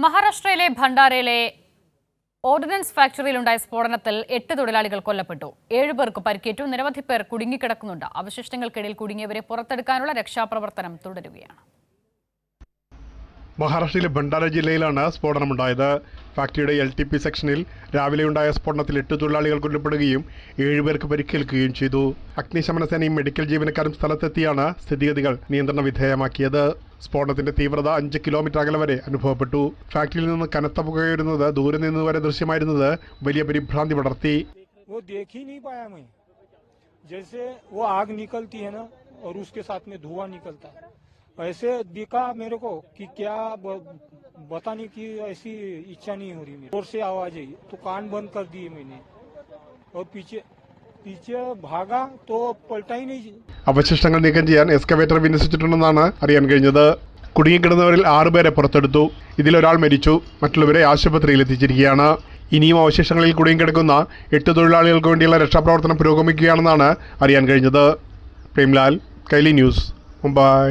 മഹാരാഷ്ട്രയിലെ ഭണ്ഡാരയിലെ ഓർഡിനൻസ് ഫാക്ടറിയിലുണ്ടായ സ്ഫോടനത്തിൽ 8 തൊഴിലാളികൾ കൊല്ലപ്പെട്ടു. 7 പേർക്ക് പരിക്കേറ്റു. നിരവധി പേർ കുടുങ്ങിക്കിടക്കുന്നുണ്ട്. അവശിഷ്ടങ്ങൾക്കിടയിൽ കുടുങ്ങിയവരെ പുറത്തെടുക്കാനുള്ള രക്ഷാപ്രവർത്തനം തുടരുകയാണ്. മഹാരാഷ്ട്രയിലെ ഭണ്ഡാര ജില്ലയിലാണ് സ്ഫോടനമുണ്ടായത്. ഫാക്ടറിയുടെ LTP സെക്ഷനിൽ രാവിലെയുണ്ടായ സ്ഫോടനത്തിൽ 8 തൊഴിലാളികൾ കൊല്ലപ്പെടുകയും 7 പേർക്ക് പരിക്കേൽക്കുകയും ചെയ്തു. അഗ്നിശമന സേനയും മെഡിക്കൽ ജീവനക്കാരും സ്ഥലത്തെത്തിയാണ് സ്ഥിതിഗതികൾ നിയന്ത്രണ വിധേയമാക്കിയത്. സ്ഫോടനത്തിന്റെ തീവ്രത 5 കിലോമീറ്റർ അകലെ വരെ അനുഭവപ്പെട്ടു. ഫാക്ടറിയിൽ നിന്ന് കനത്ത പുകയുയരുന്നത് ദൂരെ നിന്ന് വരെ ദൃശ്യമായിരുന്നത് വലിയ പരിഭ്രാന്തി പടർത്തി. ऐसे दिखा मेरे को कि क्या बताने की ऐसी इच्छा नहीं हो रही मेरी। जोर से आवाज आई तो कान बंद कर दिए मैंने और पीछे भागा तो पलटा ही नहीं. അവശിഷ്ടങ്ങൾ നീക്കം ചെയ്യാൻ എക്സ്കവേറ്റർ വിന്യസിച്ചിട്ടുണ്ടെന്നാണ് അറിയാൻ കഴിഞ്ഞത്. കുടുങ്ങിക്കിടന്നവരിൽ 6 പേരെ പുറത്തെടുത്തു. ഇതിലൊരാൾ മരിച്ചു. മറ്റുള്ളവരെ ആശുപത്രിയിൽ എത്തിച്ചിരിക്കുകയാണ്. ഇനിയും അവശിഷ്ടങ്ങളിൽ കുടുങ്ങിക്കിടക്കുന്ന 8 തൊഴിലാളികൾക്ക് വേണ്ടിയുള്ള രക്ഷാപ്രവർത്തനം പുരോഗമിക്കുകയാണെന്നാണ് അറിയാൻ കഴിഞ്ഞത്. പ്രേംലാൽ, കൈലി ന്യൂസ്, മുംബൈ.